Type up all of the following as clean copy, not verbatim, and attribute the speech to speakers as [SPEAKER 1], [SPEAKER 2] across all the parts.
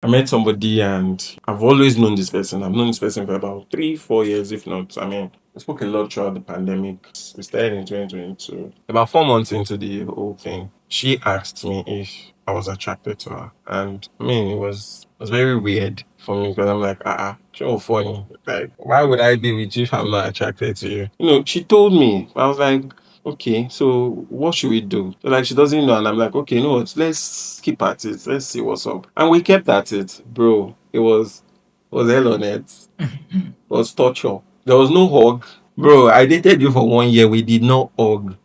[SPEAKER 1] met somebody and I've always known this person. I've known this person for about 3-4 years, if not. I mean, we spoke a lot throughout the pandemic. We started in 2022. About 4 months into the whole thing, she asked me if I was attracted to her. And I mean, it was very weird for me because I'm like, so funny. Like, why would I be with you if I'm not attracted to you? She told me. I was like, okay, so what should we do? So like she doesn't know, and I'm like, okay, no, let's keep at it. Let's see what's up. And we kept at it, bro. It was hell on it. It was torture. There was no hug. Bro, I dated you for 1 year. We did not hug.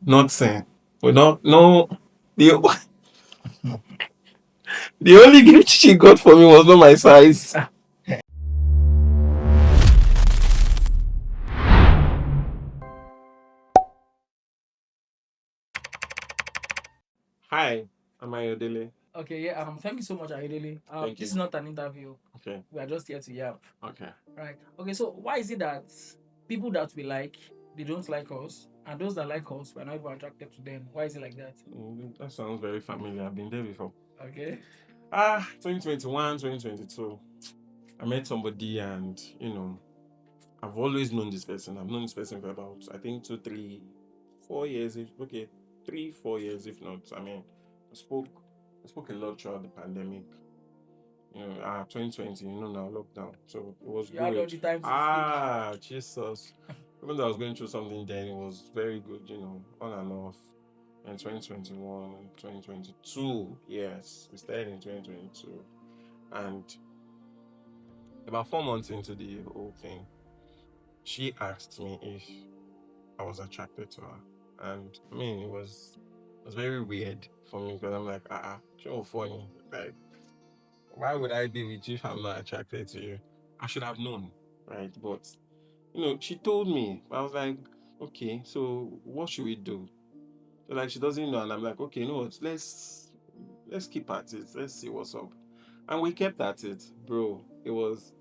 [SPEAKER 1] Nothing. We not no the the only gift she got for me was not my size. Hi, am I Ayodele?
[SPEAKER 2] Okay, yeah. Thank you so much, Ayodele.
[SPEAKER 1] Thank
[SPEAKER 2] This
[SPEAKER 1] you.
[SPEAKER 2] is not an interview.
[SPEAKER 1] Okay.
[SPEAKER 2] We are just here to yap.
[SPEAKER 1] Okay.
[SPEAKER 2] Right. Okay. So why is it that people that we like they don't like us, and those that like us we're not even attracted to them? Why is it like that?
[SPEAKER 1] That sounds very familiar. I've been there before.
[SPEAKER 2] Okay.
[SPEAKER 1] 2021, 2022. I met somebody and I've always known this person. I've known this person for about I think 2, 3, 4 years. Okay, 3-4 years if not. I mean, I spoke a lot throughout the pandemic. 2020, now lockdown. So it was
[SPEAKER 2] You had all
[SPEAKER 1] good.
[SPEAKER 2] the time to speak.
[SPEAKER 1] Jesus. Even though I was going through something then, it was very good, on and off. In 2021 and 2022, yes, we started in 2022. And about 4 months into the whole thing, she asked me if I was attracted to her. And I mean, it was very weird for me because I'm like, so funny. Like, why would I be with you if I'm not attracted to you? I should have known, right? But she told me. I was like, okay, so what should we do? So like she doesn't know, and I'm like, okay, no, let's keep at it. Let's see what's up. And we kept at it, bro. It was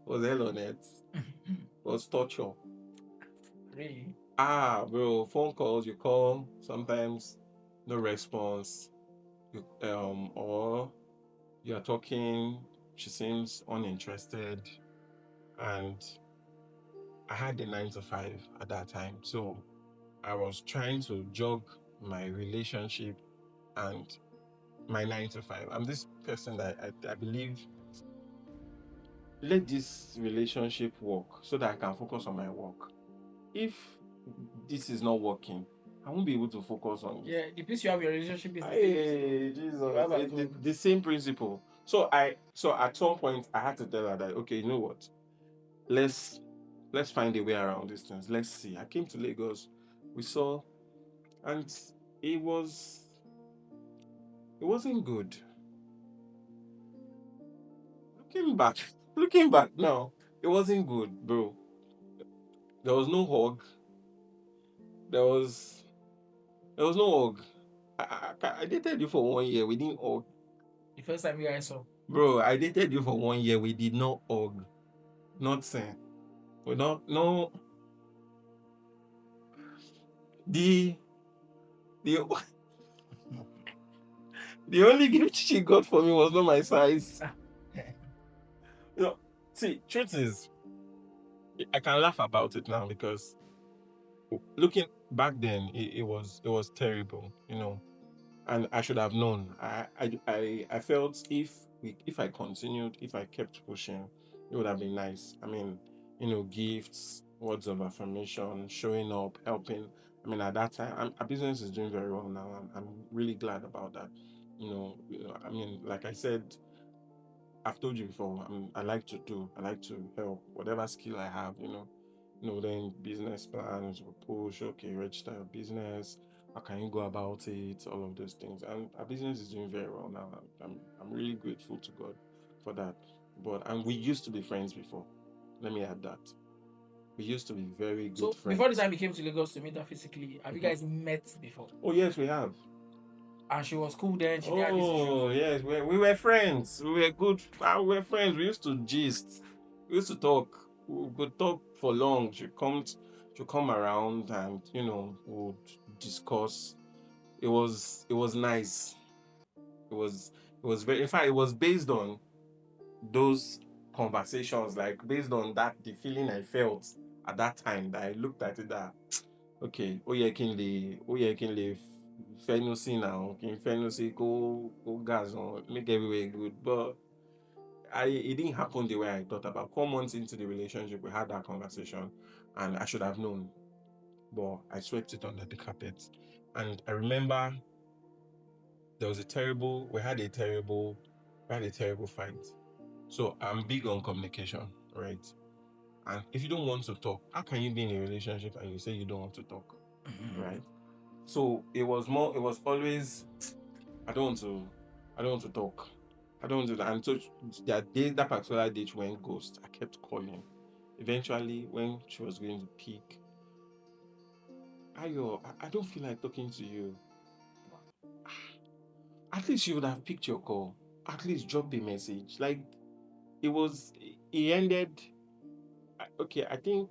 [SPEAKER 1] hell on it. It was torture.
[SPEAKER 2] Really?
[SPEAKER 1] Bro, phone calls, you call, sometimes no response. Or you're talking, she seems uninterested, and I had a 9 to 5 at that time. So I was trying to jog my relationship and my 9 to 5. I'm this person that I believe let this relationship work so that I can focus on my work. If this is not working, I won't be able to focus on it.
[SPEAKER 2] Yeah. The place you have your relationship is the same.
[SPEAKER 1] Hey,
[SPEAKER 2] You
[SPEAKER 1] Jesus.
[SPEAKER 2] have at
[SPEAKER 1] The,
[SPEAKER 2] home.
[SPEAKER 1] the same principle. So at some point I had to tell her that, okay, you know what? Let's find a way around these things. Let's see. I came to Lagos. We saw, and it was it wasn't good. Looking back, looking back now, it wasn't good, bro. There was no hug. There was there was no hug. I dated you for 1 year. We didn't hug,
[SPEAKER 2] The first time you guys saw.
[SPEAKER 1] bro. I dated you for 1 year. We did not hug. Nothing. We not no the the the only gift she got for me was not my size. You know, see, truth is, I can laugh about it now because looking back then, it was terrible. And I should have known. I felt if I continued, if I kept pushing, it would have been nice. I mean, gifts, words of affirmation, showing up, helping. I mean, at that time, our business is doing very well now. I'm really glad about that. I mean, like I said, I've told you before. I like to do. I like to help. Whatever skill I have, then business plans, we push. Okay, register your business. How can you go about it? All of those things. And our business is doing very well now. I'm really grateful to God for that. And we used to be friends before. Let me add that. We used to be very good
[SPEAKER 2] So before the
[SPEAKER 1] friends.
[SPEAKER 2] time you came to Lagos to meet her physically, have you
[SPEAKER 1] Mhm.
[SPEAKER 2] guys met before?
[SPEAKER 1] Oh yes, we have.
[SPEAKER 2] And she was cool then. She didn't have these issues.
[SPEAKER 1] Oh yes, we were friends. We were good. We were friends. We used to gist. We used to talk. We could talk for long. She come around, and would discuss. It was nice. It was very. In fact, it was based on. those conversations, like based on that, the feeling I felt at that time, that I looked at it that okay, ó yẹ kí n lè fẹnu sí now, kí n fẹnu sí kó gas on, make everywhere good. But it didn't happen the way I thought. About 4 months into the relationship, we had that conversation, and I should have known, but I swept it under the carpet. And I remember there was we had a terrible fight. So I'm big on communication, right? And if you don't want to talk, how can you be in a relationship and you say you don't want to talk, right? So it was always, I don't want to talk. I don't want to. And so that particular day she went ghost. I kept calling. Eventually, when she was going to pick, Ayo, I don't feel like talking to you. At least you would have picked your call. At least drop a message. Like it ended. Okay, I think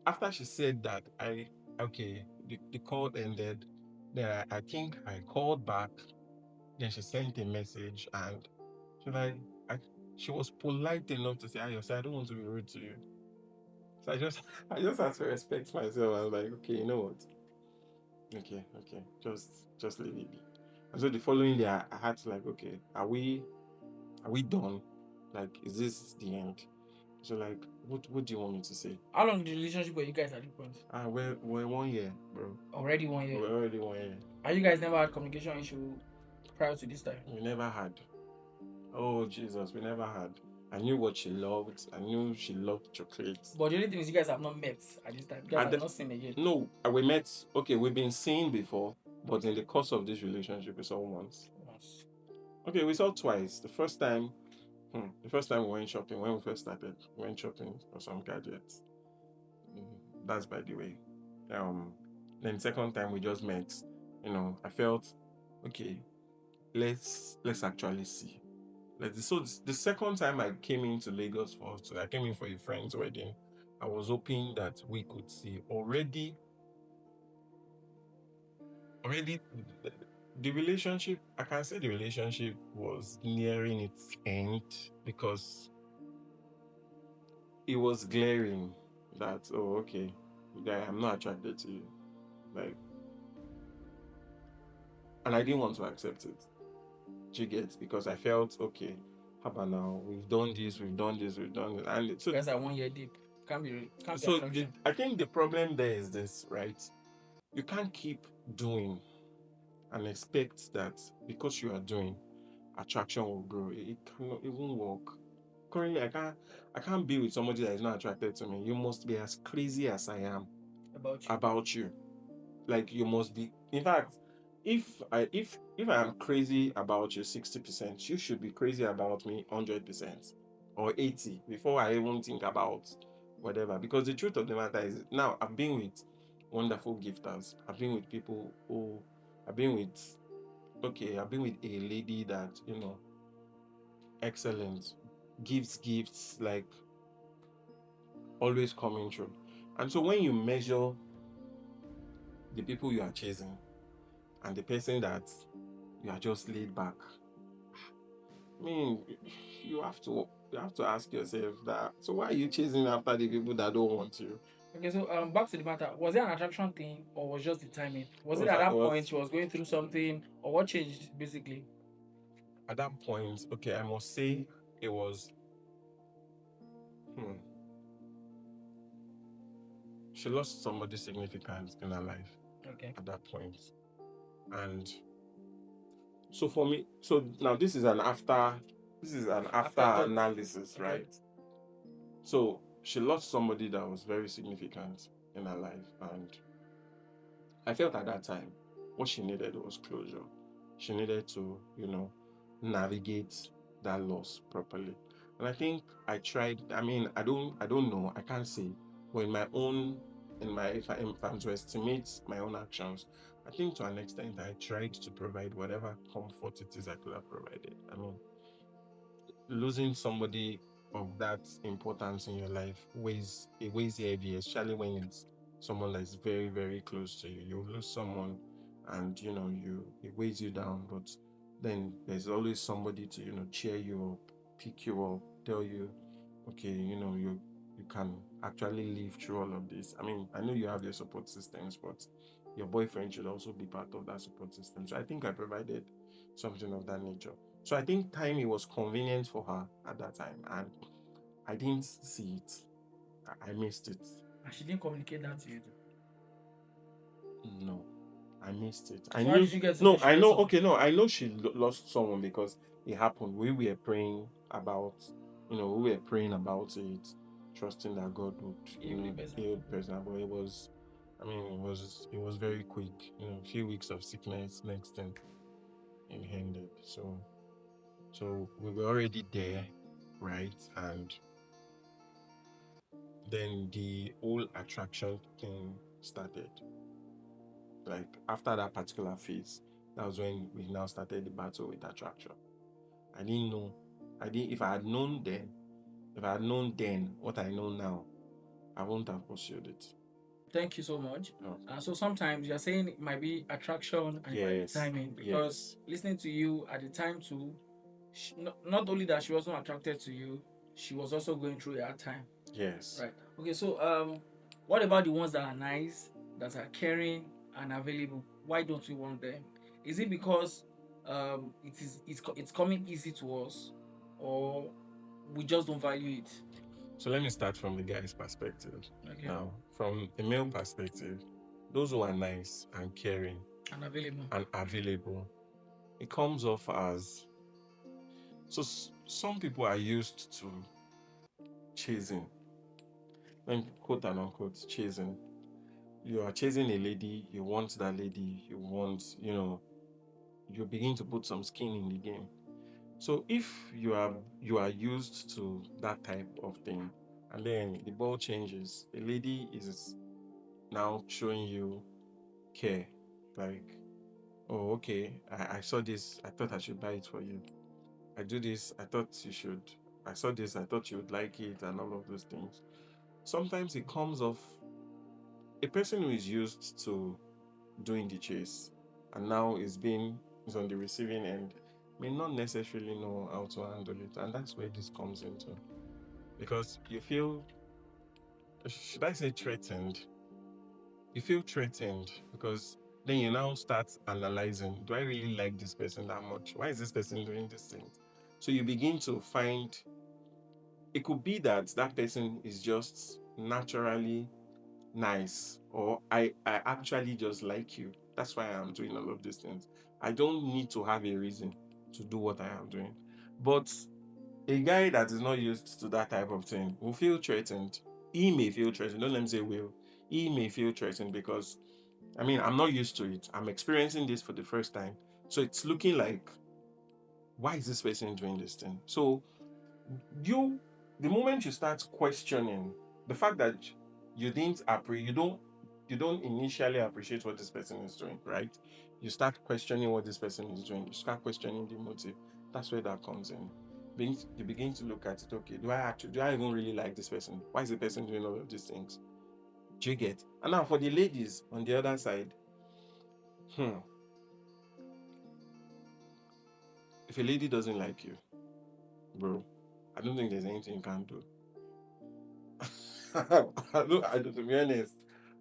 [SPEAKER 1] after she said that, the call ended. Then I think I called back. Then she sent a message, and she like I, she was polite enough to say, "Ayo, I don't want to be rude to you." So I just had to respect myself. I was like, okay, you know what? Okay, just leave it be. And so the following day, I had to like, okay, are we done? Like, is this the end? So like, what do you want me to say?
[SPEAKER 2] How long the relationship were you guys at this point?
[SPEAKER 1] We're 1 year, bro.
[SPEAKER 2] Already 1 year.
[SPEAKER 1] We're already 1 year.
[SPEAKER 2] And you guys never had communication issue prior to this time?
[SPEAKER 1] We never had. Oh Jesus, we never had. I knew what she loved. I knew she loved chocolates.
[SPEAKER 2] But the only thing is you guys have not met at this time. You guys have not seen again.
[SPEAKER 1] No, we met. Okay, we've been seeing before, but in the course of this relationship, we saw once. Okay, we saw twice. The first time we went shopping, when we first started, we went shopping for some gadgets. That's by the way. Then second time we just met. I felt okay. Let's actually see. So the second time I came into Lagos I came in for a friend's wedding. I was hoping that we could see already the relationship. I can say the relationship was nearing its end because it was glaring that, oh, okay, guy, I'm not attracted to you. Like, and I didn't want to accept it. Do you get? Because I felt, okay, how about now? We've done this, and so
[SPEAKER 2] you guys are 1 year deep. Can't be
[SPEAKER 1] I think the problem there is this, right? You can't keep doing and expect that because you are doing, attraction will grow. It cannot, it won't work. Currently, I can't be with somebody that is not attracted to me. You must be as crazy as I am about you. Like, you must be. In fact, if I am crazy about you 60%, you should be crazy about me 100% or 80 before I even think about whatever. Because the truth of the matter is, now I've been with wonderful gifters. I've been with people who I've been with a lady that, excellent, gives gifts, like always coming through. And so when you measure the people you are chasing and the person that you are just laid back, I mean, you have to ask yourself that. So why are you chasing after the people that don't want you?
[SPEAKER 2] Okay, so back to the matter. Was it an attraction thing or was just the timing? Was it at that point she was going through something, or what changed basically?
[SPEAKER 1] At that point, okay, I must say it was. She lost somebody significant in her life.
[SPEAKER 2] Okay.
[SPEAKER 1] At that point, and so for me, so now this is an after analysis, okay, right? So she lost somebody that was very significant in her life, and I felt at that time what she needed was closure. She needed to, navigate that loss properly. And I think I tried. I mean, I don't know. I can't say. But if I'm to estimate my own actions, I think to an extent I tried to provide whatever comfort it is I could have provided. I mean, losing somebody of that importance in your life weighs heavy, especially when it's someone that's very, very close to you. You lose someone, and it weighs you down. But then there's always somebody to cheer you up, pick you up, tell you, okay, you can actually live through all of this. I mean, I know you have your support systems, but your boyfriend should also be part of that support system. So I think I provided something of that nature. So I think time, it was convenient for her at that time, and I didn't see it. I missed it.
[SPEAKER 2] And she didn't communicate that to you.
[SPEAKER 1] No, I missed it. I
[SPEAKER 2] So how
[SPEAKER 1] knew.
[SPEAKER 2] did you get to know
[SPEAKER 1] No,
[SPEAKER 2] she
[SPEAKER 1] I
[SPEAKER 2] lost
[SPEAKER 1] know.
[SPEAKER 2] someone?
[SPEAKER 1] Okay, no, I know she lost someone because it happened. We were praying about, we were praying about it, trusting that God would,
[SPEAKER 2] Heal the person.
[SPEAKER 1] heal the person. But it was, I mean, it was very quick. A few weeks of sickness. Next thing, it ended. So we were already there, right? And then the whole attraction thing started. Like after that particular phase, that was when we now started the battle with attraction. I didn't know. I didn't. If I had known then what I know now, I wouldn't have pursued it.
[SPEAKER 2] Thank you so much.
[SPEAKER 1] No.
[SPEAKER 2] So sometimes you're saying it might be attraction and it might be
[SPEAKER 1] Yes.
[SPEAKER 2] timing, because listening to you at the time too, not only that she wasn't attracted to you, she was also going through a hard time.
[SPEAKER 1] Yes.
[SPEAKER 2] Right. Okay. So what about the ones that are nice, that are caring and available? Why don't we want them? Is it because it's coming easy to us, or we just don't value it?
[SPEAKER 1] So let me start from the guy's perspective.
[SPEAKER 2] Okay.
[SPEAKER 1] Now, from the male perspective, those who are nice and caring
[SPEAKER 2] And available.
[SPEAKER 1] and available, it comes off as, so some people are used to chasing, and quote and unquote chasing. You are chasing a lady, you want that lady, you begin to put some skin in the game. So if you are used to that type of thing, and then the ball changes, a lady is now showing you care, like, oh, okay, I saw this, I thought I should buy it for you. I do this, I thought you should. I saw this, I thought you would like it, and all of those things. Sometimes it comes off, a person who is used to doing the chase and now is on the receiving end, may not necessarily know how to handle it, and that's where this comes into, because you feel, should I say threatened, you feel threatened because then you now start analyzing, do I really like this person that much? Why is this person doing this thing? So you begin to find, it could be that that person is just naturally nice, or I actually just like you. That's why I'm doing all of these things. I don't need to have a reason to do what I am doing. But a guy that is not used to that type of thing will feel threatened. He may feel threatened. Don't let me say will. He may feel threatened because, I mean, I'm not used to it. I'm experiencing this for the first time. So it's looking like, why is this person doing this thing? So you, the moment you start questioning the fact that you don't initially appreciate what this person is doing, right? You start questioning what this person is doing. You start questioning the motive. That's where that comes in. You begin to look at it. Okay, do I even really like this person? Why is the person doing all of these things? Do you get? And now for the ladies on the other side, if a lady doesn't like you, bro, I don't think there's anything you can do. To be honest,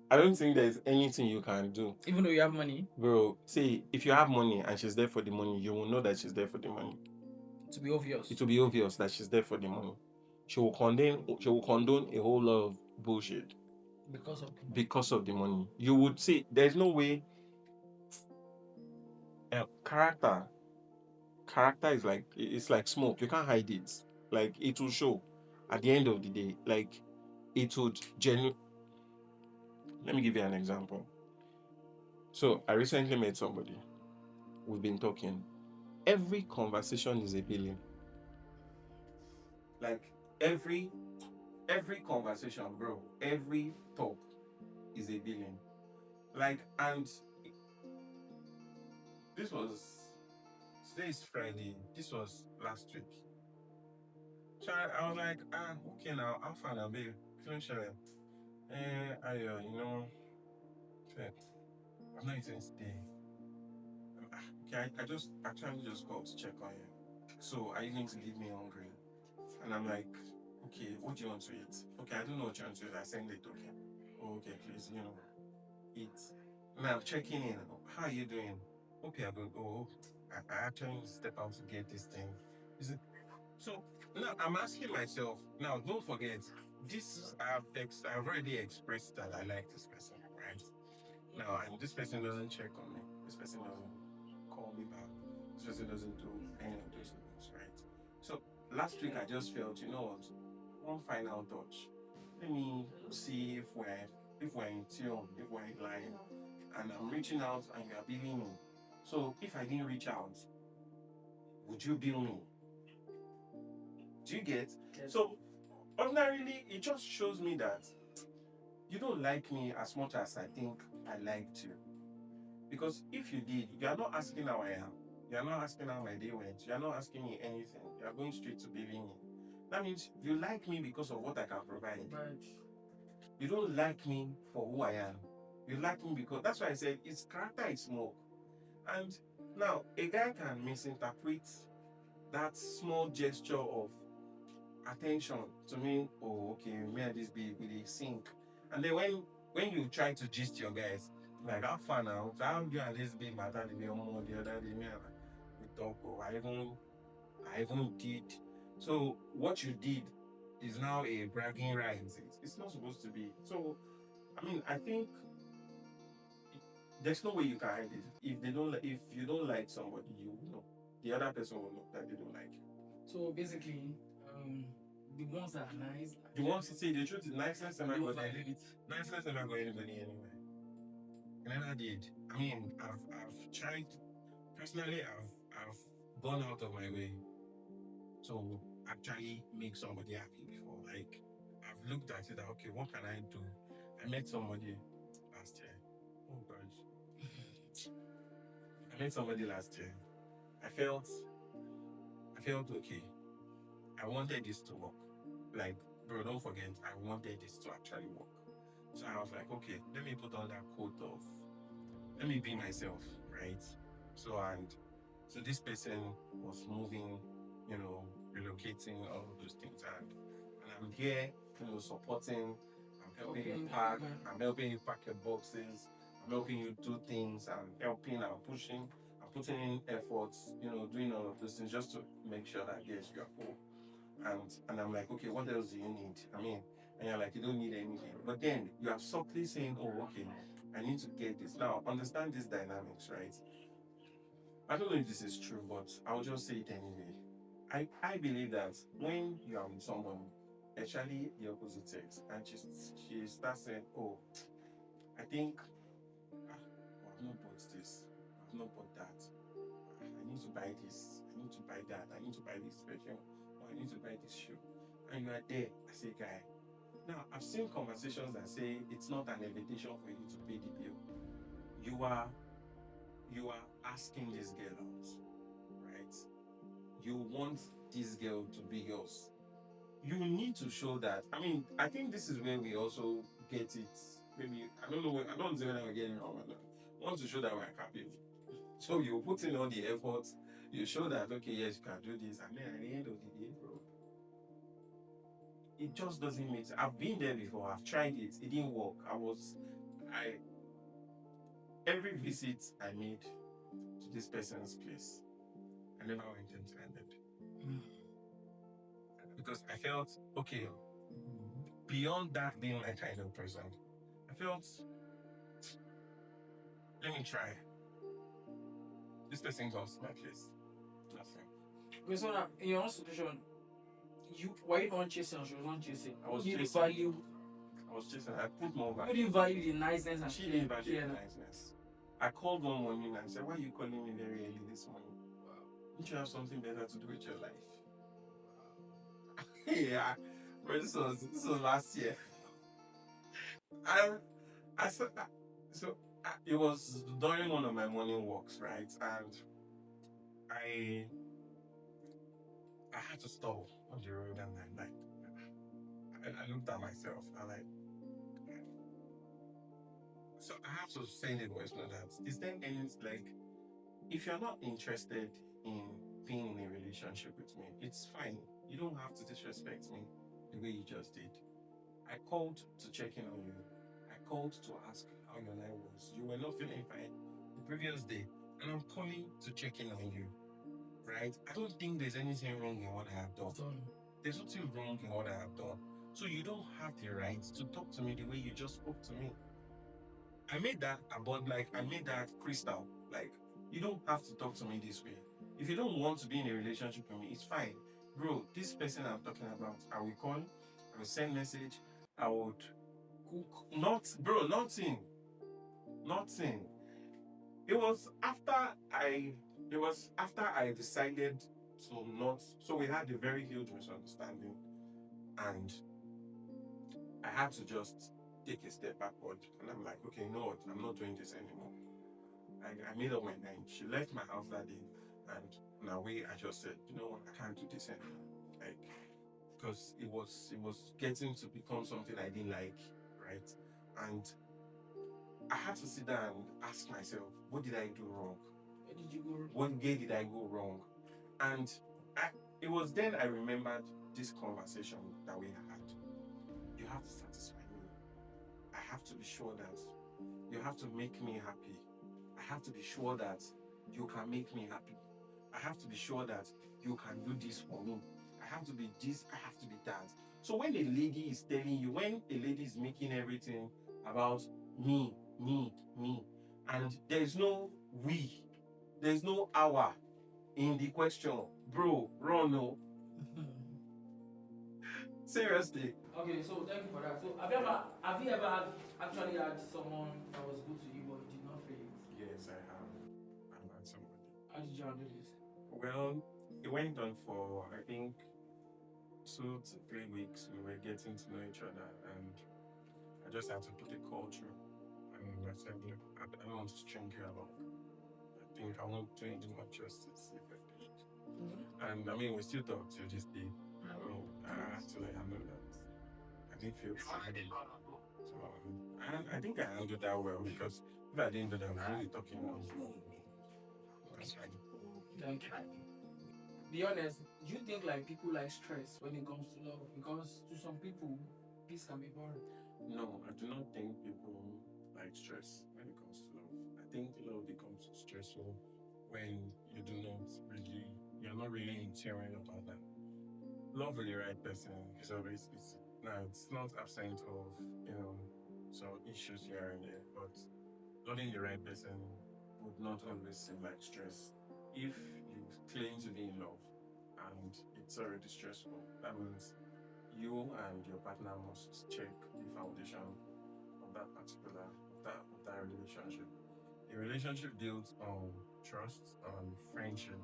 [SPEAKER 1] I don't think there's anything you can do.
[SPEAKER 2] Even though you have money,
[SPEAKER 1] Bro, see, if you have money and she's there for the money, you will know that she's there for the money.
[SPEAKER 2] to be obvious.
[SPEAKER 1] It will be obvious that she's there for the money. She will condone a whole lot of bullshit
[SPEAKER 2] Because of the money.
[SPEAKER 1] money. You would see, there's no way. Character is like, it's like smoke. You can't hide it. Like, it will show at the end of the day. Like, it would genuinely. Let me give you an example. So I recently met somebody. We've been talking. Every conversation is a billion. Like, every conversation, bro, every talk is a billion. Like, and this was today is Friday. This was last week. So I was like, okay, now I'll find a babe. Feeling sure. Shit, I'm not eating today. Okay, I just actually just called to check on you. So are you going to leave me hungry? And I'm like, okay, what do you want to eat? Okay, I don't know what you want to eat. I send it, okay. Oh, okay, please, eat. And I'm checking in. How are you doing? Hope you are good. Oh, I actually need to step out to get this thing. Is it? So now I'm asking myself, now don't forget, I've already expressed that I like this person, right? Now, and this person doesn't check on me. This person doesn't call me back. This person doesn't do any of those things, right? So last week I just felt, you know what? One final touch. Let me see if we're in tune, if we're in line. And I'm reaching out and you are billing me. So if I didn't reach out, would you bill me? Do you get? So ordinarily, it just shows me that you don't like me as much as I think I liked you. Because if you did, you are not asking how I am. You are not asking how my day went. You are not asking me anything. You are going straight to billing me. That means you like me because of what I can provide. You don't like me for who I am. You like me because that's why I said its character is small. And now a guy can misinterpret that small gesture of attention to mean, oh, okay, me and this babe with a sink. And then when you try to gist your guys, like how far now, so how you and this babe matter the way more the other day, me and we talk, oh, I even did. So what you did is now a bragging right. It's not supposed to be. So I mean, I think there's no way you can hide it. If you don't like somebody, you know the other person will know that they don't like you.
[SPEAKER 2] So basically, the ones that are nice.
[SPEAKER 1] The ones to say the truth is niceness never got anybody anywhere. I never did. I mean, I've tried personally. I've gone out of my way to actually make somebody happy before. Like I've looked at it. That, okay, what can I do? I met somebody last year. Oh gosh, I met somebody last year. I felt okay. I wanted this to work. Like, bro, don't forget, I wanted this to actually work. So I was like, okay, let me put on that coat of, let me be myself, right? So this person was moving, relocating, all of those things, and I'm here, supporting. I'm helping you pack. I'm helping you pack your boxes. I'm helping you do things. I'm pushing. I'm putting in efforts. Doing all of those things just to make sure that yes, you are cool. And I'm like, okay, what else do you need? I mean, and you're like, you don't need anything. But then you are subtly saying, oh, okay, I need to get this. Now, understand these dynamics, right? I don't know if this is true, but I'll just say it anyway. I believe that when you are with someone, especially the opposite sex, and she starts saying, oh, I think I've not bought this, I've not bought that. I need to buy this, I need to buy that, I need to buy this perfume, or I need to buy this shoe. And you are there as a guy. Now, I've seen conversations that say it's not an invitation for you to pay the bill. You are asking this girl out, right? You want this girl to be yours. You need to show that. I mean, I think this is where we also get it. Maybe I don't know. I don't know whether we're getting it wrong or not. We want to show that we're capable. So you put in all the effort. You show that okay, yes, you can do this, and then at the end of the day, bro, it just doesn't make sense. I've been there before. I've tried it. It didn't work. I every visit I made to this person's place, I never went empty-handed because I felt okay. Beyond that being my kind of person, I felt let me try. This person comes to my place. Nothing.
[SPEAKER 2] Okay, so now in your own situation, were you not chasing or she was not chasing?
[SPEAKER 1] I was
[SPEAKER 2] Who did
[SPEAKER 1] chasing.
[SPEAKER 2] value?
[SPEAKER 1] I was chasing. I put more
[SPEAKER 2] Who
[SPEAKER 1] value.
[SPEAKER 2] didn't value the niceness and
[SPEAKER 1] She didn't value the niceness. I called one morning and said, why are you calling me very early this morning? Don't you have something better to do with your life? Yeah, but this was last year. I said so. It was during one of my morning walks, right? And I had to stop on the road, and I looked at myself. So I have to say in the voice note that is there any like if you're not interested in being in a relationship with me, it's fine. You don't have to disrespect me the way you just did. I called to check in on you. I called to ask how your night was. You were not feeling fine the previous day, and I'm calling to check in on you, right? I don't think there's anything wrong in what I have done. There's nothing wrong in what I have done. So you don't have the right to talk to me the way you just spoke to me. I made that about, like, I made that crystal. Like, you don't have to talk to me this way. If you don't want to be in a relationship with me, it's fine. Bro, this person I'm talking about, I will call, I will send message, I would cook. Not, bro, nothing. Nothing. It was after I decided to not, so we had a very huge misunderstanding, and I had to just take a step backward, and I'm like, okay, you know what? I'm not doing this anymore. I made up my mind. She left my house that day, and on our way, I just said, you know what, I can't do this anymore. Like, because it was getting to become something I didn't like, right? And I had to sit down and ask myself, what did I do wrong?
[SPEAKER 2] Where did you go wrong?
[SPEAKER 1] What way did I go wrong? And it was then I remembered this conversation that we had. You have to satisfy me. I have to be sure that you have to make me happy. I have to be sure that you can make me happy. I have to be sure that you can do this for me. I have to be this, I have to be that. So when a lady is telling you, when a lady is making everything about me, and there's no we, there's no our in the question, bro, run no. Seriously.
[SPEAKER 2] Okay, so thank you for that. So have you ever actually had someone that was good to you but you did not feel it?
[SPEAKER 1] Yes, I have. I've had somebody.
[SPEAKER 2] How did you handle this?
[SPEAKER 1] Well, it went on for, I think, 2 to 3 weeks. We were getting to know each other, and I just had to put a call through. And I said, look, I don't want to string you along. I think I won't do any more justice if I did. And I mean, we still talk to this day. I mean, I had to let her know that I didn't feel somebody. So, and I think I handled that well, because if I didn't do that, I was really talking now. That's fine.
[SPEAKER 2] Thank you. Be honest, do you think like people like stress when it comes to love? Because to some people, peace can be boring.
[SPEAKER 1] No, I do not think people like stress when it comes to love. I think love becomes stressful when you're not really in tune with your partner. Love with the right person is always easy. Now, it's not absent of, some issues here and there, but loving the right person would not always seem like stress. If you claim to be in love and it's already stressful, that means you and your partner must check the foundation of that particular of that relationship. A relationship built on trust, on friendship,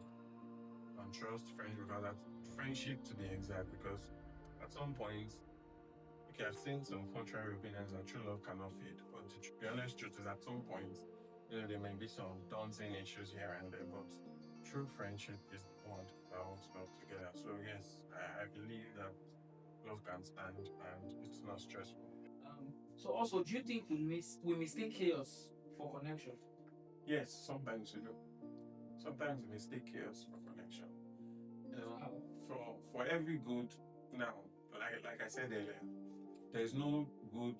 [SPEAKER 1] on trust, friendship, because that friendship to be exact, because at some point, okay, I've seen some contrary opinions that true love cannot fade. But the honest truth is, at some point, there may be some daunting issues here and there, but true friendship is the bond that holds love together. So yes, I believe that love can stand and it's not stressful.
[SPEAKER 2] So also, do you think we mistake chaos for connection?
[SPEAKER 1] Yes, sometimes we do. Sometimes we mistake chaos for connection.
[SPEAKER 2] How?
[SPEAKER 1] For every good, now, like I said earlier, there's no good,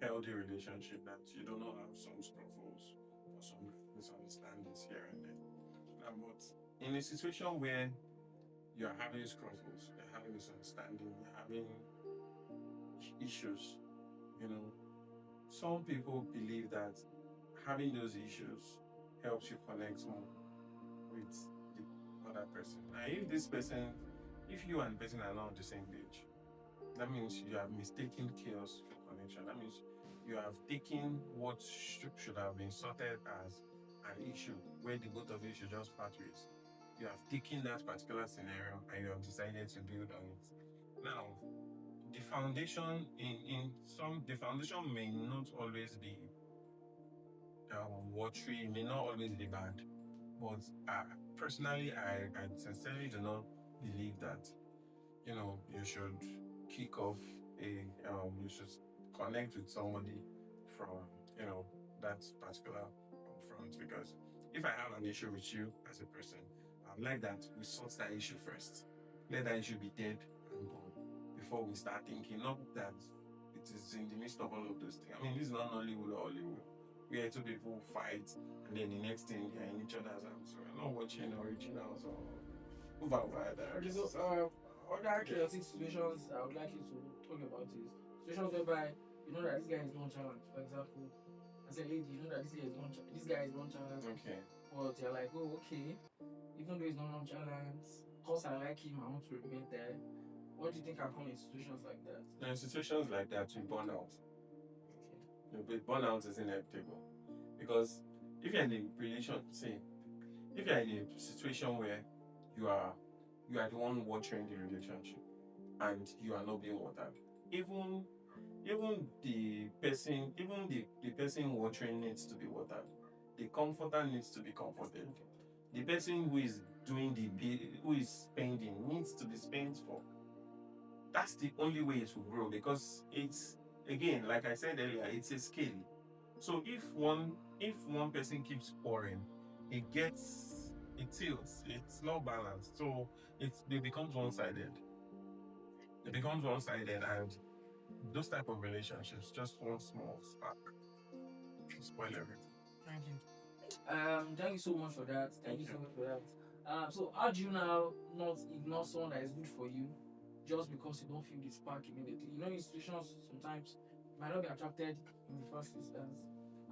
[SPEAKER 1] healthy relationship that you do not have some scuffles or some misunderstandings here and there. Now, but in a situation where you're having scuffles, you're having misunderstanding, you're having issues, you know, some people believe that having those issues helps you connect more with the other person. Now, if you and the person are not on the same page, that means you have mistaken chaos for connection. That means you have taken what should have been sorted as an issue where the both of you should just part ways. You have taken that particular scenario and you have decided to build on it. Now, the foundation the foundation may not always be watery, it may not always be bad. But personally, I sincerely do not believe that you should kick off you should connect with somebody from that particular front, because if I have an issue with you as a person, I'd like that we sort that issue first. let that issue be dead and gone before we start thinking. Not that it is in the midst of all of those things. I mean, this is not Nollywood or Hollywood where two people fight and then the next thing they're in each other's arms. We're not watching originals or
[SPEAKER 2] Okay, so other chaotic situations I would like you to talk about is situations whereby you know that this guy is nonchalant. For example, as a lady, you know that this guy is nonchalant.
[SPEAKER 1] Okay.
[SPEAKER 2] But you're like, oh, okay, even though he's not nonchalant, because I like him, I want to remain there. What do you think can come in situations like that?
[SPEAKER 1] Now, in situations like that, we burn out.
[SPEAKER 2] Okay.
[SPEAKER 1] Burnout is inevitable because if you're in a if you're in a situation where you are the one watering the relationship and you are not being watered, even the person watering needs to be watered. The comforter needs to be comforted. The person who is who is spending needs to be spent for. That's the only way it will grow because it's, again, like I said earlier, it's a scale. So if one person keeps pouring, it tilts. It's not balanced. So it becomes one-sided. It becomes one-sided, and those type of relationships, just one small spark to spoil everything.
[SPEAKER 2] Thank you. Thank you so much for that. Thank you so much for that. So how do you now not ignore someone that is good for you just because you don't feel the spark immediately? You know, in situations sometimes you might not be attracted in the first instance,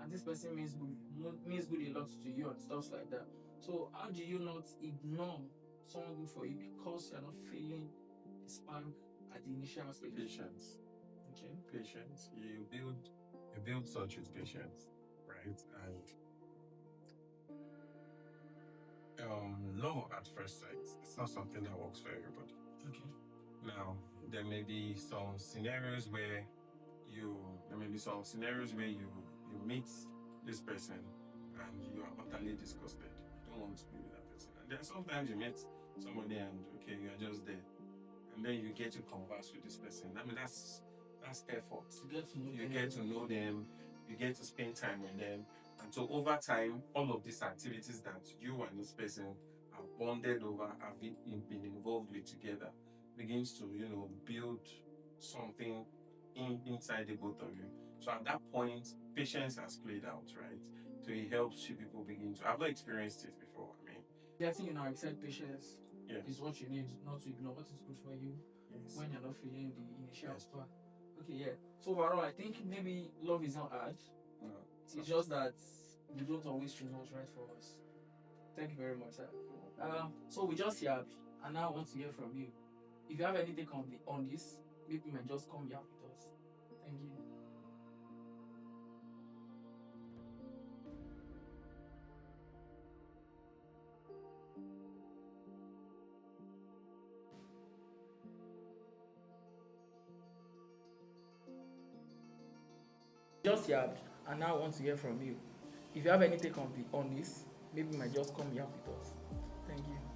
[SPEAKER 2] and this person means good a lot to you and stuff like that. So how do you not ignore someone good for you because you're not feeling the spark at the initial stage?
[SPEAKER 1] Patience.
[SPEAKER 2] Okay.
[SPEAKER 1] Patience. You build such with patience, right? And love at first sight. It's not something that works for everybody.
[SPEAKER 2] Okay.
[SPEAKER 1] Now, there may be some scenarios where you meet this person and you are utterly disgusted. You don't want to be with that person. And then sometimes you meet somebody and okay, you are just there. And then you get to converse with this person. I mean, that's effort. You get to know them, you get to spend time with them. And so over time, all of these activities that you and this person have bonded over, have been involved with together, begins to, build something inside the both of you. So at that point, patience has played out, right? So it helps you people begin to. I've not experienced it before. I mean,
[SPEAKER 2] getting in our accept patience
[SPEAKER 1] yes,
[SPEAKER 2] is what you need, not to ignore what is good for you
[SPEAKER 1] yes,
[SPEAKER 2] when you're not feeling the initial
[SPEAKER 1] yes.
[SPEAKER 2] spark. Okay, yeah. So overall, I think maybe love is not hard.
[SPEAKER 1] No.
[SPEAKER 2] It's just that we don't always choose what's right for us. Thank you very much, sir. So we just yapped, and now I want to hear from you. If you have anything on this, maybe you might just come yap with us. Thank you. Just yapped, and now I want to hear from you. If you have anything on this, maybe you might just come yap with us. Thank you.